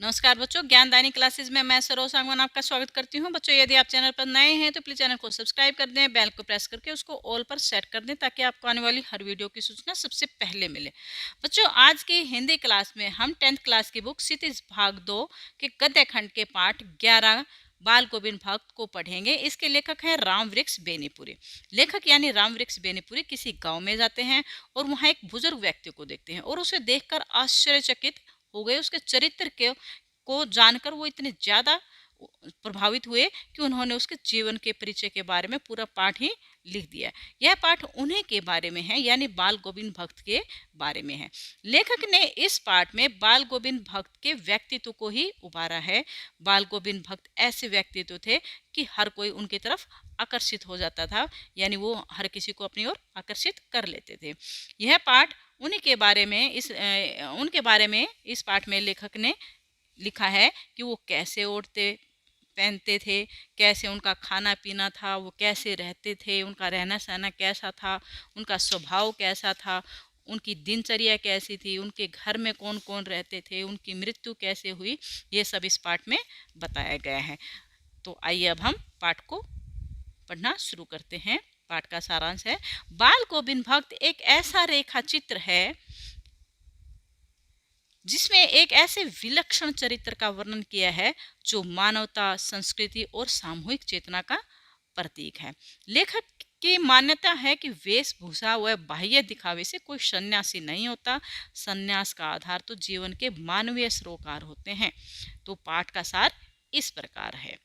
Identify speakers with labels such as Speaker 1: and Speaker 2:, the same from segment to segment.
Speaker 1: नमस्कार बच्चों, ज्ञानदायनी क्लासेस में मैं सरोज सांगवान आपका स्वागत करती हूं। बच्चों, यदि आप चैनल पर नए हैं तो प्लीज़ चैनल को सब्सक्राइब कर दें, बेल को प्रेस करके उसको ऑल पर सेट कर दें ताकि आपको आने वाली हर वीडियो की सूचना सबसे पहले मिले। बच्चों, आज की हिंदी क्लास में हम 10th क्लास की बुक क्षितिज भाग 2 के गद्य खंड के पाठ 11 बाल गोविंद भक्त को पढ़ेंगे। इसके लेखक हैं राम वृक्ष बेनीपुरी। लेखक यानी राम वृक्ष बेनीपुरी किसी गाँव में जाते हैं और वहाँ एक बुजुर्ग व्यक्ति को देखते हैं और उसे देखकर आश्चर्यचकित हो गए। उसके चरित्र के को जानकर वो इतने ज़्यादा प्रभावित हुए कि उन्होंने उसके जीवन के परिचय के बारे में पूरा पाठ ही लिख दिया। यह पाठ उन्हीं के बारे में है, यानी बाल गोविंद भक्त के बारे में है। लेखक ने इस पाठ में बाल गोविंद भक्त के व्यक्तित्व को ही उभारा है। बाल गोविंद भक्त ऐसे व्यक्तित्व थे कि हर कोई उनकी तरफ आकर्षित हो जाता था, यानी वो हर किसी को अपनी ओर आकर्षित कर लेते थे। यह पाठ उन्हीं के बारे में उनके बारे में इस पाठ में लेखक ने लिखा है कि वो कैसे ओढ़ते पहनते थे, कैसे उनका खाना पीना था, वो कैसे रहते थे, उनका रहना सहना कैसा था, उनका स्वभाव कैसा था, उनकी दिनचर्या कैसी थी, उनके घर में कौन कौन रहते थे, उनकी मृत्यु कैसे हुई, ये सब इस पाठ में बताया गया है। तो आइए अब हम पाठ को पढ़ना शुरू करते हैं। पाठ का सारांश है, बाल गोविंद भक्त एक ऐसा रेखा चित्र है जिसमें एक ऐसे विलक्षण चरित्र का वर्णन किया है जो मानवता, संस्कृति और सामूहिक चेतना का प्रतीक है। लेखक की मान्यता है कि वेशभूषा व बाह्य दिखावे से कोई सन्यासी नहीं होता। सन्यास का आधार तो जीवन के मानवीय सरोकार होते हैं। तो पाठ का सार इस प्रकार है।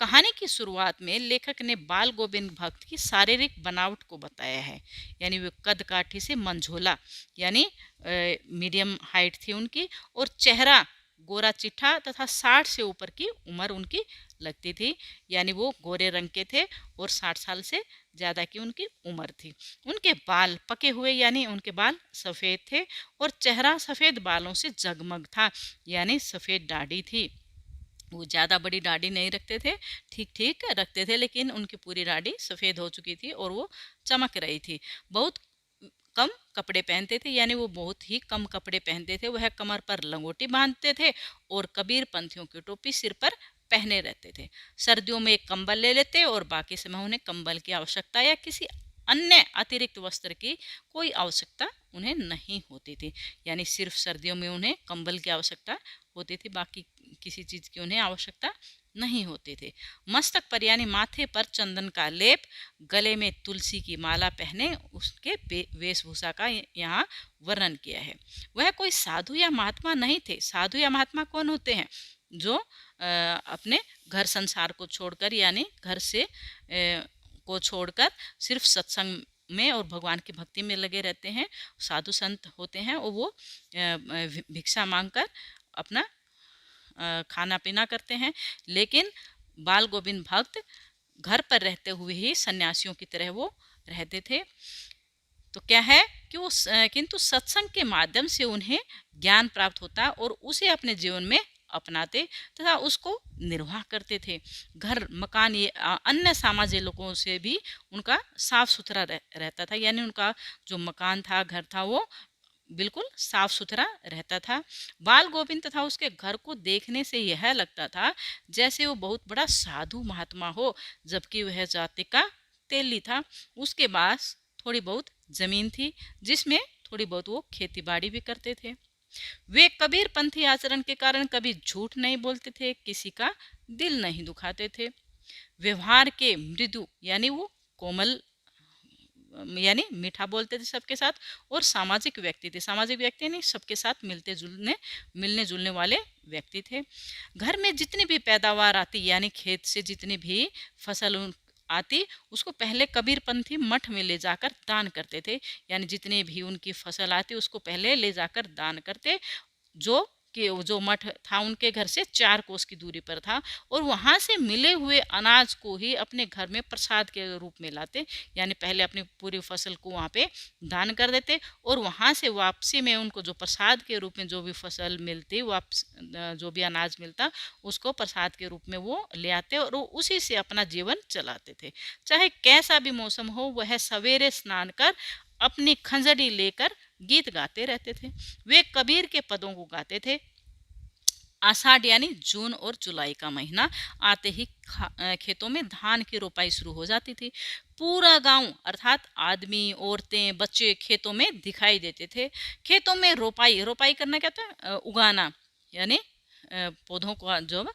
Speaker 1: कहानी की शुरुआत में लेखक ने बाल गोविंद भक्त की शारीरिक बनावट को बताया है, यानी वे कद काठी से मंझोला, यानी मीडियम हाइट थी उनकी, और चेहरा गोरा चिट्ठा तथा 60 से ऊपर की उम्र उनकी लगती थी, यानी वो गोरे रंग के थे और 60 साल से ज़्यादा की उनकी उम्र थी। उनके बाल पके हुए, यानी उनके बाल सफ़ेद थे और चेहरा सफ़ेद बालों से जगमग था, यानी सफ़ेद दाढ़ी थी। वो ज़्यादा बड़ी दाढ़ी नहीं रखते थे, ठीक ठीक रखते थे, लेकिन उनकी पूरी दाढ़ी सफ़ेद हो चुकी थी और वो चमक रही थी। बहुत कम कपड़े पहनते थे, यानी वो बहुत ही कम कपड़े पहनते थे। वह कमर पर लंगोटी बांधते थे और कबीर पंथियों की टोपी सिर पर पहने रहते थे। सर्दियों में एक कंबल ले लेते और बाकी समय उन्हें कंबल की आवश्यकता या किसी अन्य अतिरिक्त वस्त्र की कोई आवश्यकता उन्हें नहीं होती थी, यानी सिर्फ सर्दियों में उन्हें कंबल की आवश्यकता होती थी, बाकी किसी चीज़ की उन्हें आवश्यकता नहीं होती थी। मस्तक पर यानी माथे पर चंदन का लेप, गले में तुलसी की माला पहने उसके वेशभूषा का यहाँ वर्णन किया है। वह कोई साधु या महात्मा नहीं थे। साधु या महात्मा कौन होते हैं? जो अपने घर संसार को छोड़कर, यानी घर से को छोड़कर सिर्फ सत्संग में और भगवान की भक्ति में लगे रहते हैं, साधु संत होते हैं। और वो भिक्षा मांगकर अपना खाना पीना करते हैं। लेकिन बाल गोविंद भक्त घर पर रहते हुए ही सन्यासियों की तरह वो रहते थे। तो क्या है कि वो किंतु सत्संग के माध्यम से उन्हें ज्ञान प्राप्त होता और उसे अपने जीवन में अपनाते तथा उसको निर्वाह करते थे। घर मकान ये अन्य सामाजिक लोगों से भी उनका साफ सुथरा रहता था, यानी उनका जो मकान था, घर था, वो बिल्कुल साफ सुथरा रहता था। बाल गोविंद तथा उसके घर को देखने से यह लगता था जैसे वो बहुत बड़ा साधु महात्मा हो, जबकि वह जाति का तेली था। उसके पास थोड़ी बहुत जमीन थी जिसमें थोड़ी बहुत वो खेती बाड़ी भी करते थे। वे कबीर पंथी आचरण के कारण कभी झूठ नहीं बोलते थे, किसी का दिल नहीं दुखाते थे। व्यवहार के मृदु, यानी वो कोमल, यानी मीठा बोलते थे सबके साथ, और सामाजिक व्यक्ति थे। सामाजिक व्यक्ति नहीं, सबके साथ मिलने जुलने वाले व्यक्ति थे। घर में जितनी भी पैदावार आती, यानी खेत से जितनी भी फसल आती, उसको पहले कबीरपंथी मठ में ले जाकर दान करते थे, यानी जितनी भी उनकी फसल आती उसको पहले ले जाकर दान करते। जो कि जो मठ था उनके घर से 4 कोस की दूरी पर था, और वहाँ से मिले हुए अनाज को ही अपने घर में प्रसाद के रूप में लाते, यानी पहले अपनी पूरी फसल को वहाँ पे दान कर देते और वहाँ से वापसी में उनको जो प्रसाद के रूप में जो भी फसल मिलती, वापस जो भी अनाज मिलता, उसको प्रसाद के रूप में वो ले आते और उसी से अपना जीवन चलाते थे। चाहे कैसा भी मौसम हो, वह सवेरे स्नान कर अपनी खंजड़ी लेकर गीत गाते रहते थे। वे कबीर के पदों को गाते थे। आषाढ़ यानी जून और जुलाई का महीना आते ही खेतों में धान की रोपाई शुरू हो जाती थी। पूरा गांव अर्थात आदमी, औरतें, बच्चे खेतों में दिखाई देते थे। खेतों में रोपाई रोपाई करना क्या होता है? उगाना, यानी पौधों को जो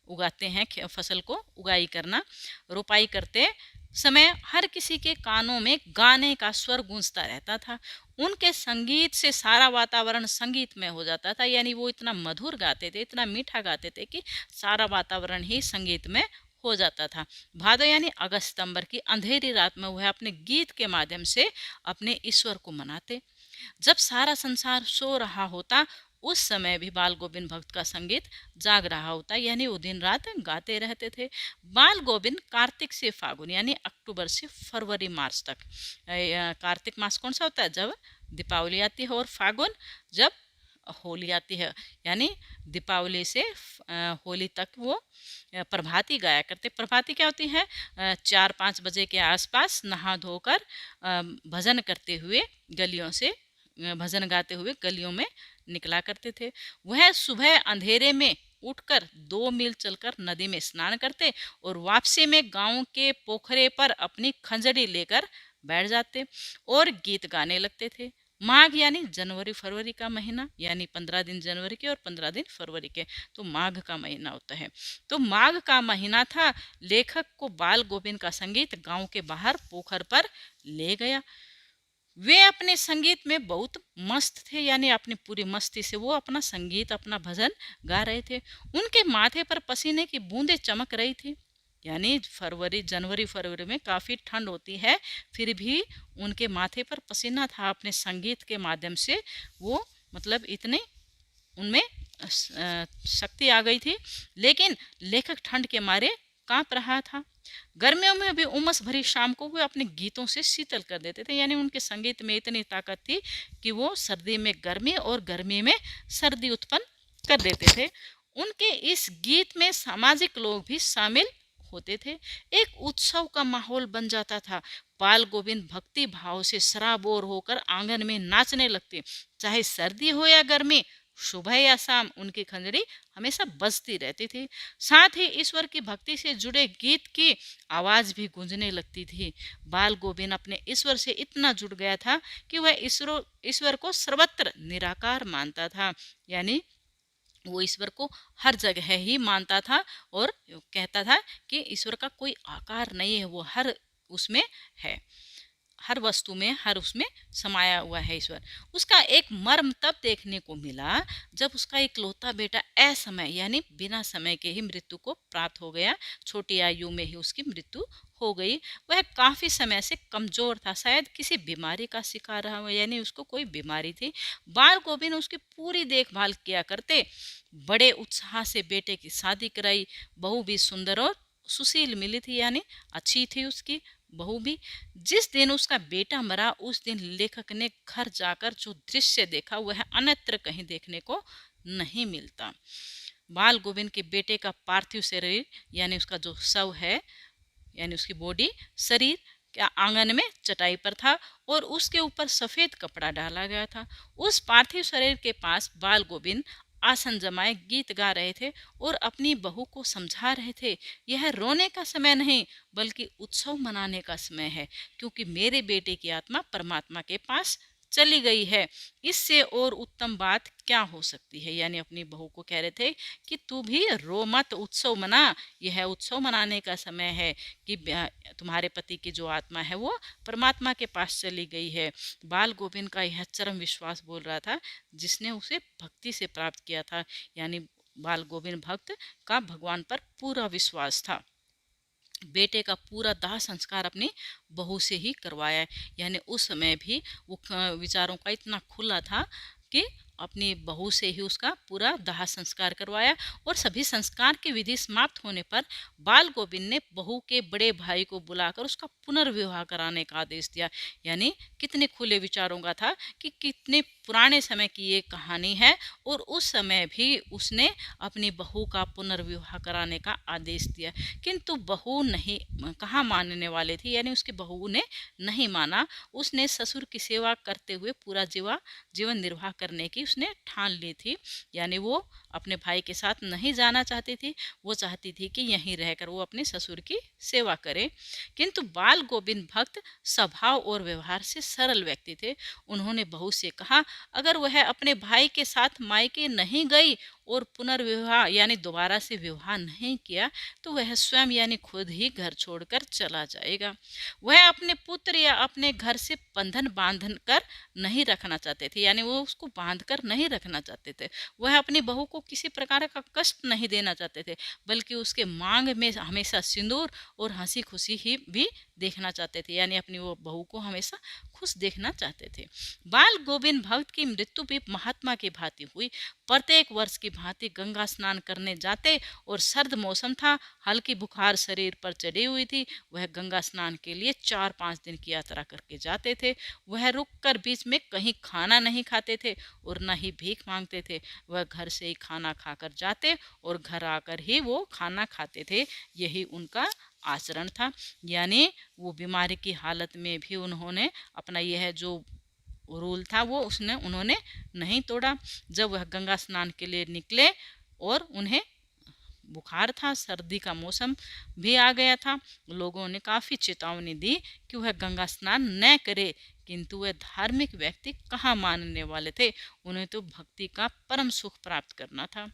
Speaker 1: उगाते हैं, फसल को उगाई करना। रोपाई करते समय हर किसी के कानों में गाने का स्वर गूंजता रहता था। उनके संगीत से सारा वातावरण संगीतमय हो जाता था, यानी वो इतना मधुर गाते थे, इतना मीठा गाते थे कि सारा वातावरण ही संगीतमय हो जाता था। भादो यानी अगस्त सितंबर की अंधेरी रात में वह अपने गीत के माध्यम से अपने ईश्वर को मनाते। जब सारा संसार सो रहा होता, उस समय भी बाल गोविंद भक्त का संगीत जाग रहा होता, यानी वो दिन रात गाते रहते थे। बाल गोविंद कार्तिक से फागुन यानी अक्टूबर से फरवरी मार्च तक, कार्तिक मास कौन सा होता है? जब दीपावली आती है, और फागुन जब होली आती है, यानी दीपावली से होली तक वो प्रभाती गाया करते। प्रभाती क्या होती है? 4-5 बजे के आसपास नहा धोकर भजन करते हुए गलियों से, भजन गाते हुए गलियों में निकला करते थे। वह सुबह अंधेरे में उठकर 2 मील चलकर नदी में स्नान करते और वापसी में गांव के पोखरे पर अपनी खंजड़ी लेकर बैठ जाते और गीत गाने लगते थे। माघ यानी जनवरी फरवरी का महीना, यानी 15 दिन जनवरी के और 15 दिन फरवरी के, तो माघ का महीना होता है। तो माघ का महीना था। लेखक को बाल गोविंद का संगीत गांव के बाहर पोखर पर ले गया। वे अपने संगीत में बहुत मस्त थे, यानी अपनी पूरी मस्ती से वो अपना संगीत, अपना भजन गा रहे थे। उनके माथे पर पसीने की बूंदें चमक रही थी, यानी जनवरी फरवरी में काफ़ी ठंड होती है, फिर भी उनके माथे पर पसीना था। अपने संगीत के माध्यम से वो मतलब इतने उनमें शक्ति आ गई थी। लेकिन लेखक ठंड के मारे कांप रहा था। गर्मियों में भी उमस भरी शाम को वे अपने गीतों से शीतल कर देते थे, यानी उनके संगीत में इतनी ताकत थी कि वो सर्दी में गर्मी और गर्मी में सर्दी उत्पन्न कर देते थे। उनके इस गीत में सामाजिक लोग भी शामिल होते थे। एक उत्सव का माहौल बन जाता था। बाल गोविंद भक्ति भाव से सराबोर होकर आंगन में नाचने लगते। चाहे सर्दी हो या गर्मी, सुबह या शाम उनकी खंजड़ी हमेशा बजती रहती थी। साथ ही ईश्वर की भक्ति से जुड़े गीत की आवाज भी गूंजने लगती थी। बाल गोविंद अपने ईश्वर से इतना जुड़ गया था कि वह ईश्वर को सर्वत्र निराकार मानता था, यानी वो ईश्वर को हर जगह ही मानता था और कहता था कि ईश्वर का कोई आकार नहीं है, वो हर उसमें है, हर वस्तु में, हर उसमें समाया हुआ है ईश्वर। उसका एक मर्म तब देखने को मिला जब उसका इकलौता बेटा असमय यानी बिना समय के ही मृत्यु को प्राप्त हो गया। छोटी आयु में ही उसकी मृत्यु हो गई। वह काफ़ी समय से कमज़ोर था, शायद किसी बीमारी का शिकार रहा हो, यानी उसको कोई बीमारी थी। बाल गोविंद उसकी पूरी देखभाल किया करते। बड़े उत्साह से बेटे की शादी कराई। बहू भी सुंदर और सुशील मिली थी, यानी अच्छी थी उसकी बहू भी। जिस दिन उसका बेटा मरा, उस दिन लेखक ने घर जाकर जो दृश्य देखा वह अन्यत्र कहीं देखने को नहीं मिलता। बाल गोविंद के बेटे का पार्थिव शरीर, यानी उसका जो शव है, यानी उसकी बॉडी, शरीर क्या आंगन में चटाई पर था और उसके ऊपर सफेद कपड़ा डाला गया था। उस पार्थिव शरीर के पास बाल गोविंद आसन जमाए गीत गा रहे थे और अपनी बहू को समझा रहे थे, यह रोने का समय नहीं बल्कि उत्सव मनाने का समय है, क्योंकि मेरे बेटे की आत्मा परमात्मा के पास चली गई है। इससे और उत्तम बात क्या हो सकती है। यानी अपनी बहू को कह रहे थे कि तू भी रो मत, उत्सव मना, यह उत्सव मनाने का समय है कि तुम्हारे पति की जो आत्मा है वो परमात्मा के पास चली गई है। बाल गोविंद का यह चरम विश्वास बोल रहा था जिसने उसे भक्ति से प्राप्त किया था, यानी बाल गोविंद भक्त का भगवान पर पूरा विश्वास था। बेटे का पूरा दाह संस्कार अपनी बहू से ही करवाया, यानी उस समय भी वो विचारों का इतना खुला था कि अपनी बहू से ही उसका पूरा दाह संस्कार करवाया। और सभी संस्कार की विधि समाप्त होने पर बाल गोविंद ने बहू के बड़े भाई को बुलाकर उसका पुनर्विवाह कराने का आदेश दिया। यानी कितने खुले विचारों का था कि कितने पुराने समय की ये कहानी है और उस समय भी उसने अपनी बहू का पुनर्विवाह कराने का आदेश दिया, किंतु बहू नहीं कहाँ मानने वाले थी, यानी उसकी बहू ने नहीं माना। उसने ससुर की सेवा करते हुए पूरा जीवन निर्वाह करने की उसने ठान ली थी, यानी वो अपने भाई के साथ नहीं जाना चाहती थी, वो चाहती थी कि यहीं रहकर वो अपने ससुर की सेवा करे। किंतु बाल गोविंद भक्त स्वभाव और व्यवहार से सरल व्यक्ति थे। उन्होंने बहू से कहा, अगर वह अपने भाई के साथ मायके नहीं गई और पुनर्विवाह यानी दोबारा से विवाह नहीं किया तो वह स्वयं यानी खुद ही घर छोड़कर चला जाएगा। वह अपने पुत्र या अपने घर से बंधन बांध कर नहीं रखना चाहते थे, यानी वो उसको बांध कर नहीं रखना चाहते थे। वह अपनी बहू को किसी प्रकार का कष्ट नहीं देना चाहते थे, बल्कि उसके मांग में हमेशा सिंदूर और हंसी खुशी ही भी देखना चाहते थे, यानी अपनी वो बहू को हमेशा खुश देखना चाहते थे। बाल गोविंद भक्त की मृत्यु भी महात्मा की भांति हुई। प्रत्येक वर्ष की भांति गंगा स्नान करने जाते और सर्द मौसम था, हल्की बुखार शरीर पर चढ़ी हुई थी। वह गंगा स्नान के लिए 4-5 दिन की यात्रा करके जाते थे। वह रुक कर बीच में कहीं खाना नहीं खाते थे और न ही भीख मांगते थे। वह घर से ही खाना खाकर जाते और घर आकर ही वो खाना खाते थे। यही उनका आचरण था, यानी वो बीमारी की हालत में भी उन्होंने अपना यह जो रूल था वो उन्होंने नहीं तोड़ा। जब वह गंगा स्नान के लिए निकले और उन्हें बुखार था, सर्दी का मौसम भी आ गया था, लोगों ने काफ़ी चेतावनी दी कि वह गंगा स्नान न करे, किंतु वह धार्मिक व्यक्ति कहाँ मानने वाले थे। उन्हें तो भक्ति का परम सुख प्राप्त करना था।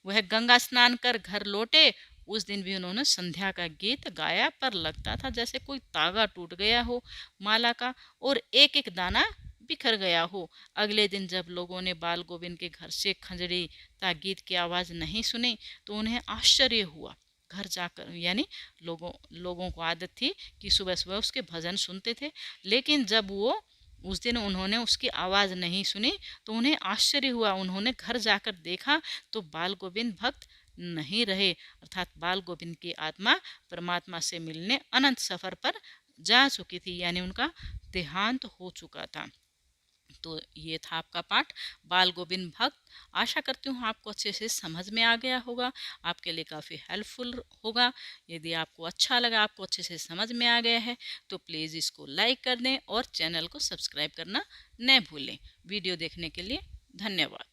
Speaker 1: वह गंगा स्नान कर घर लौटे। उस दिन भी उन्होंने संध्या का गीत गाया, पर लगता था जैसे कोई तागा टूट गया हो माला का और एक एक दाना बिखर गया हो। अगले दिन जब लोगों ने बाल गोविंद के घर से खंजड़ी ता गीत की आवाज़ नहीं सुनी तो उन्हें आश्चर्य हुआ। घर जाकर, यानी लोगों को आदत थी कि सुबह सुबह उसके भजन सुनते थे, लेकिन जब वो उस दिन उन्होंने उसकी आवाज़ नहीं सुनी तो उन्हें आश्चर्य हुआ। उन्होंने घर जाकर देखा तो बाल गोविंद भक्त नहीं रहे, अर्थात बाल गोविंद की आत्मा परमात्मा से मिलने अनंत सफर पर जा चुकी थी, यानी उनका देहांत हो चुका था। तो ये था आपका पाठ बाल गोविंद भक्त। आशा करती हूँ आपको अच्छे से समझ में आ गया होगा, आपके लिए काफ़ी हेल्पफुल होगा। यदि आपको अच्छा लगा, आपको अच्छे से समझ में आ गया है तो प्लीज़ इसको लाइक कर दें और चैनल को सब्सक्राइब करना न भूलें। वीडियो देखने के लिए धन्यवाद।